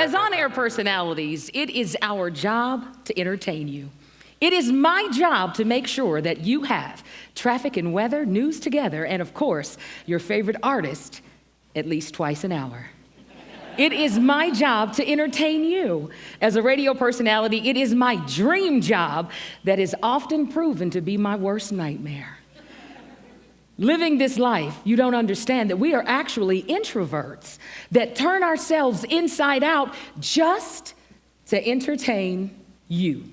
As on-air personalities, it is our job to entertain you. It is my job to make sure that you have traffic and weather, news together, and of course, your favorite artist at least twice an hour. It is my job to entertain you. As a radio personality, it is my dream job that is often proven to be my worst nightmare. Living this life, you don't understand that we are actually introverts that turn ourselves inside out just to entertain you.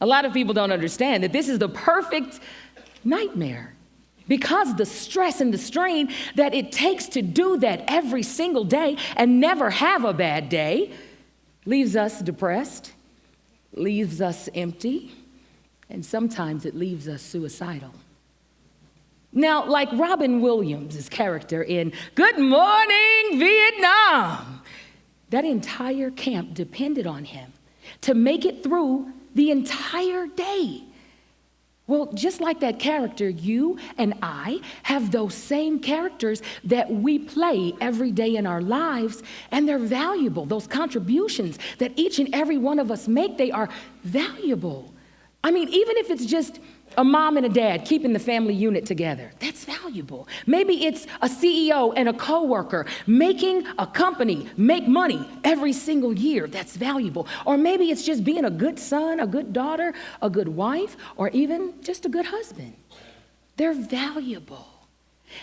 A lot of people don't understand that this is the perfect nightmare because the stress and the strain that it takes to do that every single day and never have a bad day leaves us depressed, leaves us empty, and sometimes it leaves us suicidal. Now, like Robin Williams' character in Good Morning, Vietnam, that entire camp depended on him to make it through the entire day. Well, just like that character, you and I have those same characters that we play every day in our lives, and they're valuable. Those contributions that each and every one of us make, they are valuable. I mean, even if it's just a mom and a dad keeping the family unit together, that's valuable. Maybe it's a CEO and a coworker making a company make money every single year, that's valuable. Or maybe it's just being a good son, a good daughter, a good wife, or even just a good husband. They're valuable.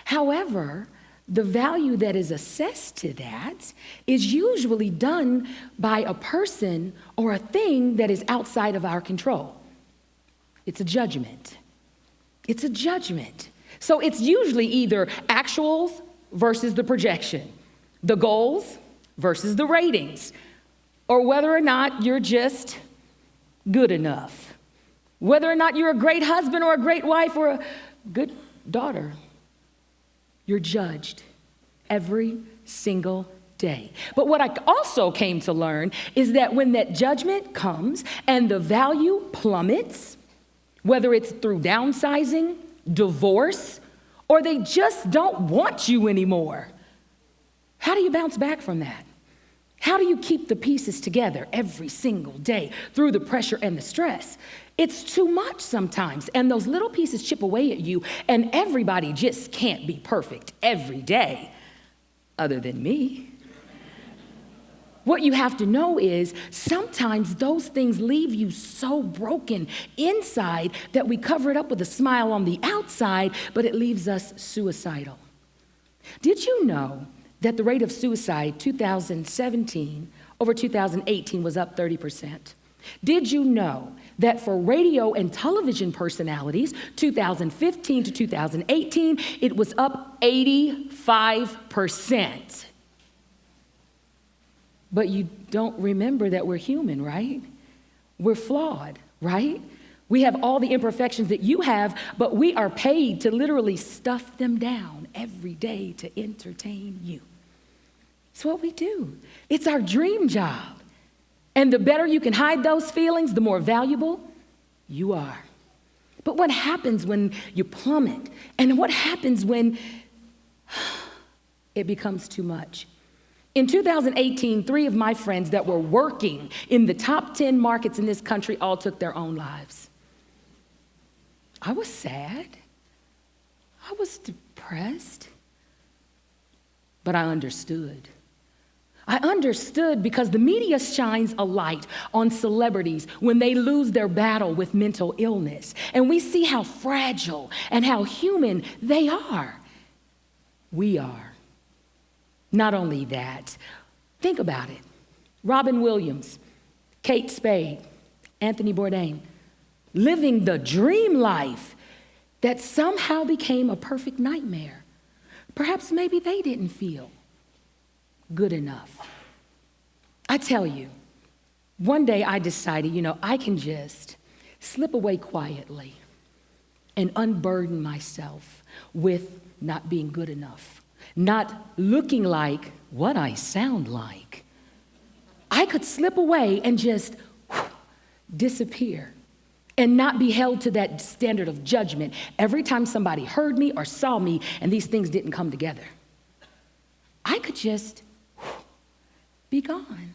However, the value that is assessed to that is usually done by a person or a thing that is outside of our control. It's a judgment. It's a judgment. So it's usually either actuals versus the projection, the goals versus the ratings, or whether or not you're just good enough, whether or not you're a great husband or a great wife or a good daughter. You're judged every single day. But what I also came to learn is that when that judgment comes and the value plummets, whether it's through downsizing, divorce, or they just don't want you anymore, how do you bounce back from that? How do you keep the pieces together every single day through the pressure and the stress? It's too much sometimes, and those little pieces chip away at you, and everybody just can't be perfect every day, other than me. What you have to know is sometimes those things leave you so broken inside that we cover it up with a smile on the outside, but it leaves us suicidal. Did you know that the rate of suicide 2017 over 2018 was up 30%? Did you know that for radio and television personalities, 2015 to 2018, it was up 85%? But you don't remember that we're human, right? We're flawed, right? We have all the imperfections that you have, but we are paid to literally stuff them down every day to entertain you. It's what we do. It's our dream job. And the better you can hide those feelings, the more valuable you are. But what happens when you plummet? And what happens when it becomes too much? In 2018, 3 of my friends that were working in the top 10 markets in this country all took their own lives. I was sad. I was depressed. But I understood. I understood because the media shines a light on celebrities when they lose their battle with mental illness. And we see how fragile and how human they are. We are. Not only that, think about it. Robin Williams, Kate Spade, Anthony Bourdain, living the dream life that somehow became a perfect nightmare. Perhaps maybe they didn't feel good enough. I tell you, one day I decided, I can just slip away quietly and unburden myself with not being good enough. Not looking like what I sound like. I could slip away and just disappear and not be held to that standard of judgment every time somebody heard me or saw me and these things didn't come together. I could just be gone.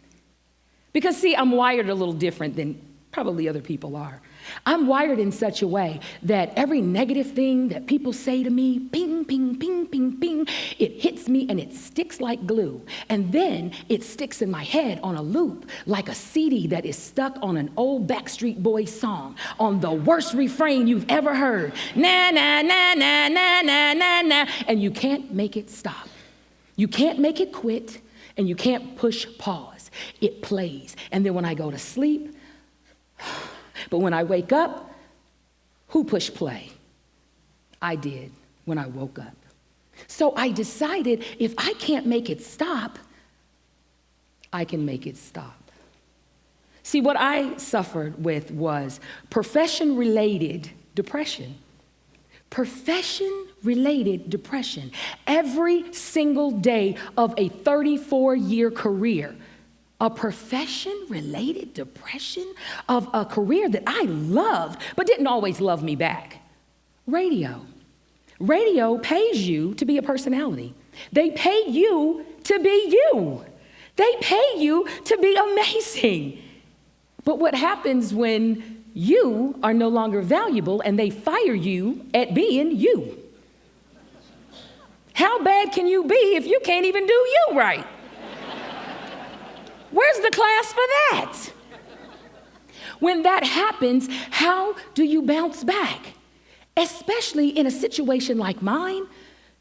Because see, I'm wired a little different than probably other people are. I'm wired in such a way that every negative thing that people say to me, ping, ping, ping, ping, ping, it hits me and it sticks like glue. And then it sticks in my head on a loop like a CD that is stuck on an old Backstreet Boys song on the worst refrain you've ever heard. Na, na, na, na, na, na, na, na. And you can't make it stop. You can't make it quit, and you can't push pause. It plays. And then when I go to sleep, but when I wake up, who pushed play? I did when I woke up. So I decided if I can't make it stop, I can make it stop. See, what I suffered with was profession-related depression. Profession-related depression. Every single day of a 34-year career. A profession-related depression of a career that I loved, but didn't always love me back. Radio. Radio pays you to be a personality. They pay you to be you. They pay you to be amazing. But what happens when you are no longer valuable and they fire you at being you? How bad can you be if you can't even do you right? Where's the class for that? When that happens, how do you bounce back? Especially in a situation like mine.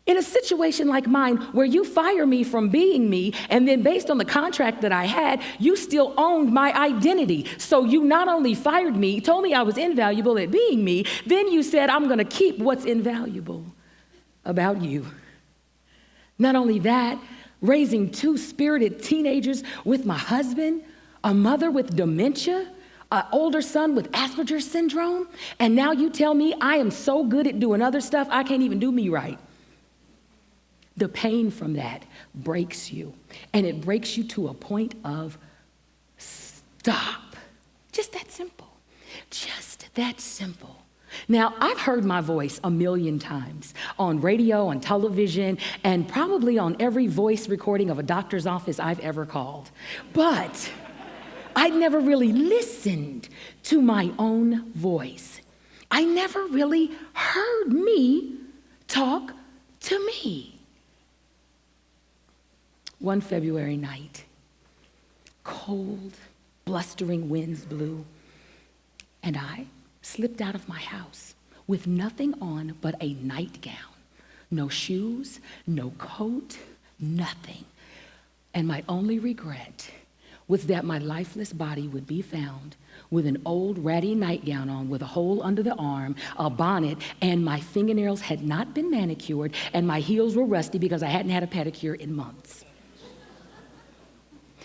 In a situation like mine where you fire me from being me, and then based on the contract that I had, you still owned my identity. So you not only fired me, told me I was invaluable at being me, then you said I'm going to keep what's invaluable about you. Not only that, raising two spirited teenagers with my husband, a mother with dementia, an older son with Asperger's syndrome, and now you tell me I am so good at doing other stuff, I can't even do me right. The pain from that breaks you, and it breaks you to a point of stop. Just that simple. Just that simple. Now, I've heard my voice 1,000,000 times on radio, on television, and probably on every voice recording of a doctor's office I've ever called. But I never really listened to my own voice. I never really heard me talk to me. One February night, cold, blustering winds blew, and I slipped out of my house with nothing on but a nightgown. No shoes, no coat, nothing. And my only regret was that my lifeless body would be found with an old ratty nightgown on with a hole under the arm, a bonnet, and my fingernails had not been manicured, and my heels were rusty because I hadn't had a pedicure in months.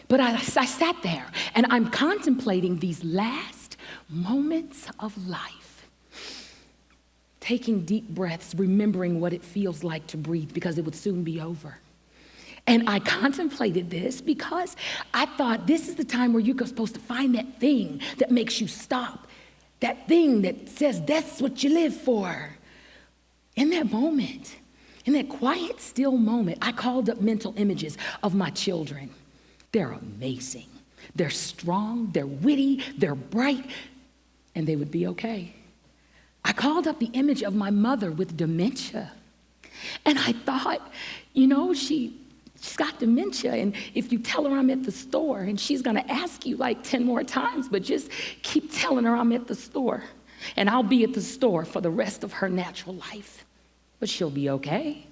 But I sat there, and I'm contemplating these last moments of life, taking deep breaths, remembering what it feels like to breathe because it would soon be over. And I contemplated this because I thought this is the time where you're supposed to find that thing that makes you stop, that thing that says that's what you live for. In that moment, in that quiet, still moment, I called up mental images of my children. They're amazing. They're strong, they're witty, they're bright, and they would be okay. I called up the image of my mother with dementia. And I thought, she's got dementia, and if you tell her I'm at the store, and she's gonna ask you like 10 more times, but just keep telling her I'm at the store, and I'll be at the store for the rest of her natural life, but she'll be okay.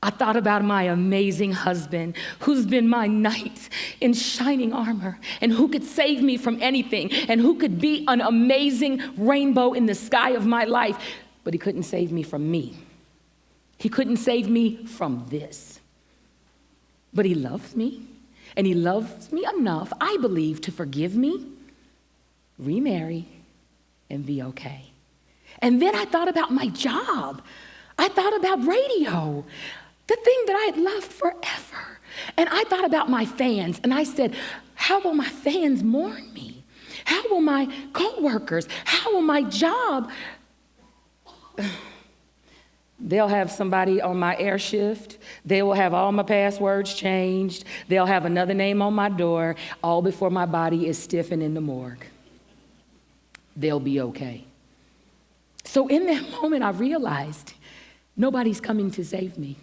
I thought about my amazing husband who's been my knight in shining armor and who could save me from anything and who could be an amazing rainbow in the sky of my life, but he couldn't save me from me. He couldn't save me from this. But he loves me, and he loves me enough, I believe, to forgive me, remarry, and be okay. And then I thought about my job. I thought about radio, the thing that I had loved forever. And I thought about my fans, and I said, how will my fans mourn me? How will my coworkers, how will my job They'll have somebody on my air shift. They will have all my passwords changed. They'll have another name on my door, all before my body is stiffened in the morgue. They'll be okay. So in that moment, I realized nobody's coming to save me.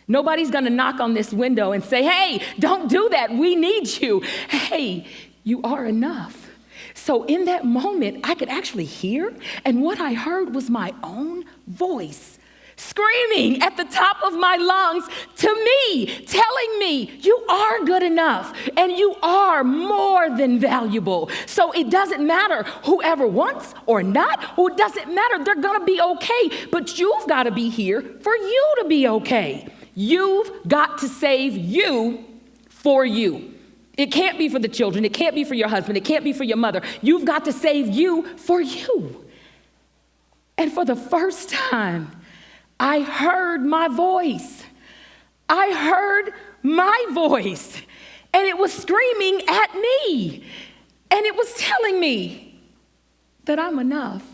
Nobody's gonna knock on this window and say, hey, don't do that, we need you. Hey, you are enough. So in that moment, I could actually hear, and what I heard was my own voice screaming at the top of my lungs to me, telling me, you are good enough and you are more than valuable. So it doesn't matter whoever wants or not, or it doesn't matter, they're gonna be okay, but you've gotta be here for you to be okay. You've got to save you for you. It can't be for the children, it can't be for your husband, it can't be for your mother. You've got to save you for you. And for the first time, I heard my voice. I heard my voice, and it was screaming at me, and it was telling me that I'm enough,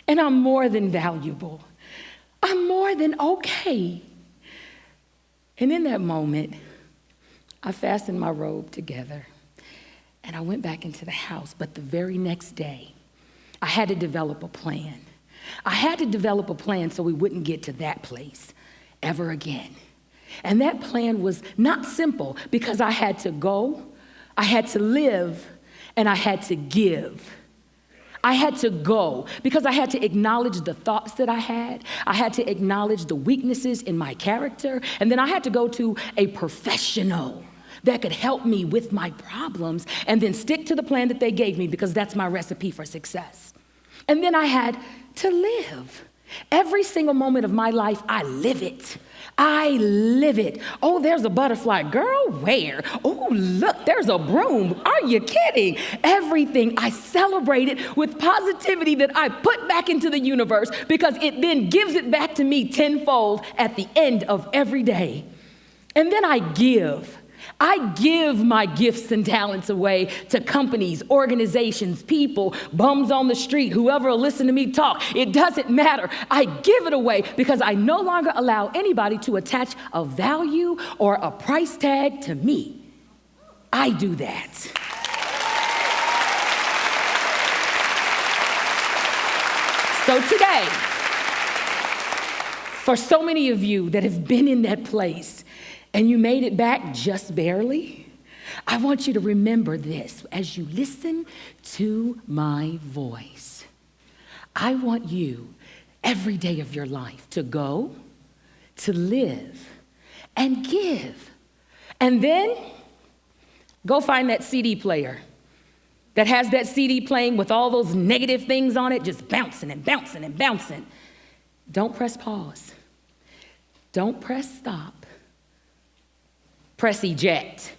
and I'm more than valuable. I'm more than okay. And in that moment, I fastened my robe together, and I went back into the house. But the very next day, I had to develop a plan. I had to develop a plan so we wouldn't get to that place ever again. And that plan was not simple because I had to go, I had to live, and I had to give. I had to go because I had to acknowledge the thoughts that I had. I had to acknowledge the weaknesses in my character. And then I had to go to a professional that could help me with my problems and then stick to the plan that they gave me because that's my recipe for success. And then I had to live. Every single moment of my life, I live it. I live it. Oh, there's a butterfly. Girl, where? Oh, look, there's a broom. Are you kidding? Everything I celebrate it with positivity that I put back into the universe because it then gives it back to me tenfold at the end of every day. And then I give. I give my gifts and talents away to companies, organizations, people, bums on the street, whoever will listen to me talk. It doesn't matter. I give it away because I no longer allow anybody to attach a value or a price tag to me. I do that. So today, for so many of you that have been in that place, and you made it back just barely, I want you to remember this as you listen to my voice. I want you every day of your life to go, to live, and give. And then go find that CD player that has that CD playing with all those negative things on it, just bouncing and bouncing and bouncing. Don't press pause. Don't press stop. Press eject.